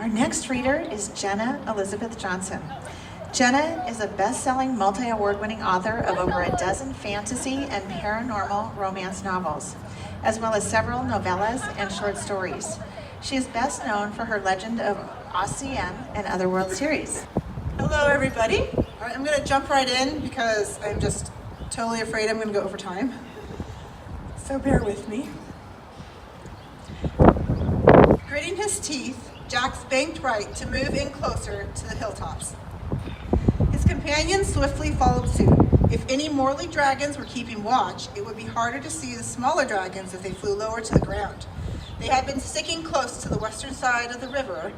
next reader is Jenna Elizabeth Johnson. Jenna is a best-selling, multi-award-winning author of over a dozen fantasy and paranormal romance novels, as well as several novellas and short stories. She is best known for her Legend of Oescienne and Otherworld series. Hello, everybody. All right, I'm going to jump right in because I'm just totally afraid I'm going to go over time. So bear with me. Gritting his teeth, Jax banked right to move in closer to the hilltops. His companions swiftly followed suit. If any Morley dragons were keeping watch, it would be harder to see the smaller dragons if they flew lower to the ground. They had been sticking close to the western side of the river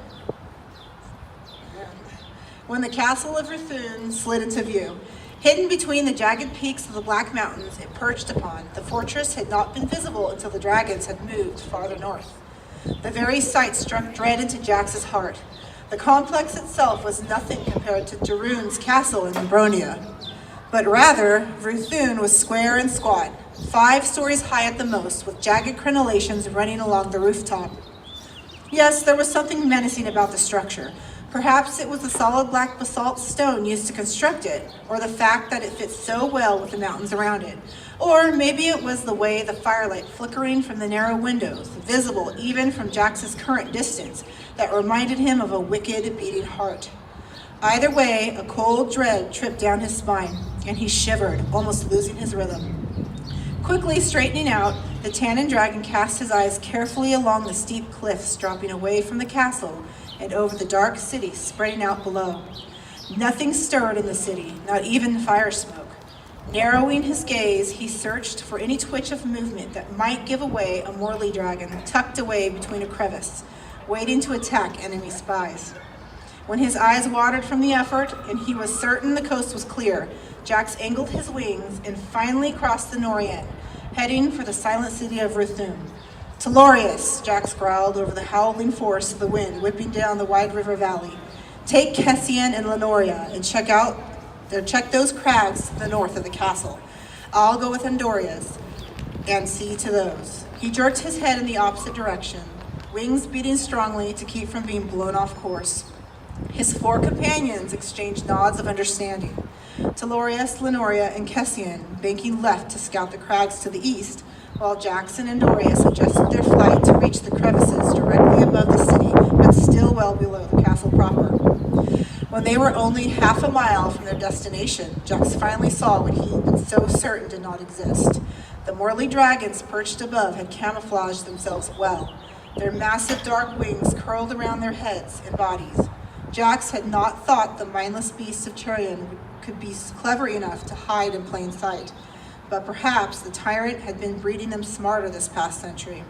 when the castle of Ruthun slid into view. Hidden between the jagged peaks of the Black Mountains it perched upon, the fortress had not been visible until the dragons had moved farther north. The very sight struck dread into Jax's heart. The complex itself was nothing compared to Darun's castle in Bronia, but rather, Ruthun was square and squat, 5 stories high at the most, with jagged crenellations running along the rooftop. Yes, there was something menacing about the structure. Perhaps it was the solid black basalt stone used to construct it, or the fact that it fit so well with the mountains around it. Or maybe it was the way the firelight flickering from the narrow windows, visible even from Jax's current distance, that reminded him of a wicked, beating heart. Either way, a cold dread tripped down his spine, and he shivered, almost losing his rhythm. Quickly straightening out, the Tannin dragon cast his eyes carefully along the steep cliffs dropping away from the castle and over the dark city spreading out below. Nothing stirred in the city, not even fire smoke. Narrowing his gaze, he searched for any twitch of movement that might give away a Morley dragon tucked away between a crevice, waiting to attack enemy spies. When his eyes watered from the effort and he was certain the coast was clear, Jax angled his wings and finally crossed the Norient, heading for the silent city of Ruthun. "Telorius," Jax growled over the howling force of the wind whipping down the wide river valley. "Take Oescienne and Lenoria and check those crags to the north of the castle. I'll go with Andorius and see to those." He jerked his head in the opposite direction, wings beating strongly to keep from being blown off course. His 4 companions exchanged nods of understanding. Telorius, Lenoria, and Oescienne banking left to scout the crags to the east, while Jax and Andorius adjusted their flight to reach the crevices directly above the city, but still well below the castle proper. When they were only half a mile from their destination, Jax finally saw what he had been so certain did not exist. The Morley dragons perched above had camouflaged themselves well. Their massive dark wings curled around their heads and bodies. Jax had not thought the mindless beasts of Turian could be clever enough to hide in plain sight, but perhaps the tyrant had been breeding them smarter this past century.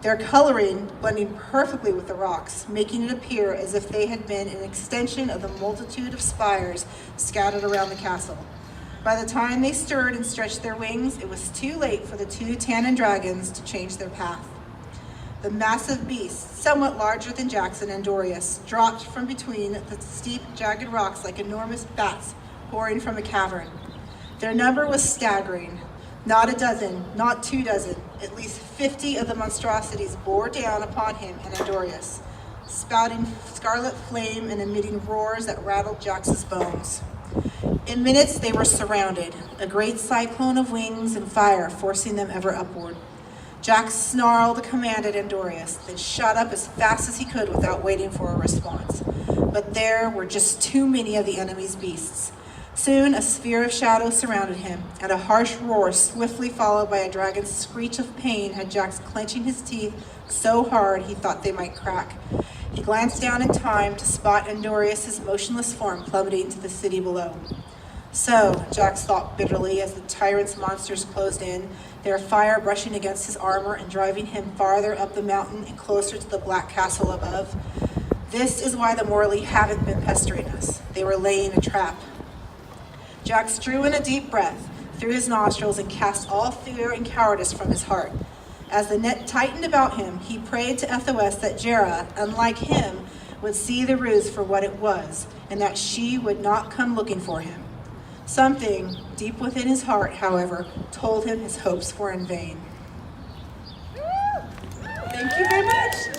Their coloring blending perfectly with the rocks, making it appear as if they had been an extension of the multitude of spires scattered around the castle. By the time they stirred and stretched their wings, it was too late for the 2 Tannin dragons to change their path. The massive beasts, somewhat larger than Jax and Andorius, dropped from between the steep, jagged rocks like enormous bats pouring from a cavern. Their number was staggering. Not a dozen, not 2 dozen, at least 50 of the monstrosities bore down upon him and Andorius, spouting scarlet flame and emitting roars that rattled Jax's bones. In minutes they were surrounded, a great cyclone of wings and fire forcing them ever upward. Jax snarled a command at Andorius, then shot up as fast as he could without waiting for a response. But there were just too many of the enemy's beasts. Soon a sphere of shadow surrounded him, and a harsh roar swiftly followed by a dragon's screech of pain had Jax clenching his teeth so hard he thought they might crack. He glanced down in time to spot Andorius' motionless form plummeting to the city below. So, Jax thought bitterly as the tyrant's monsters closed in, their fire brushing against his armor and driving him farther up the mountain and closer to the black castle above. This is why the Morley haven't been pestering us. They were laying a trap. Jax drew in a deep breath through his nostrils and cast all fear and cowardice from his heart. As the net tightened about him, he prayed to Ethowes that Jera, unlike him, would see the ruse for what it was, and that she would not come looking for him. Something, deep within his heart, however, told him his hopes were in vain. Thank you very much.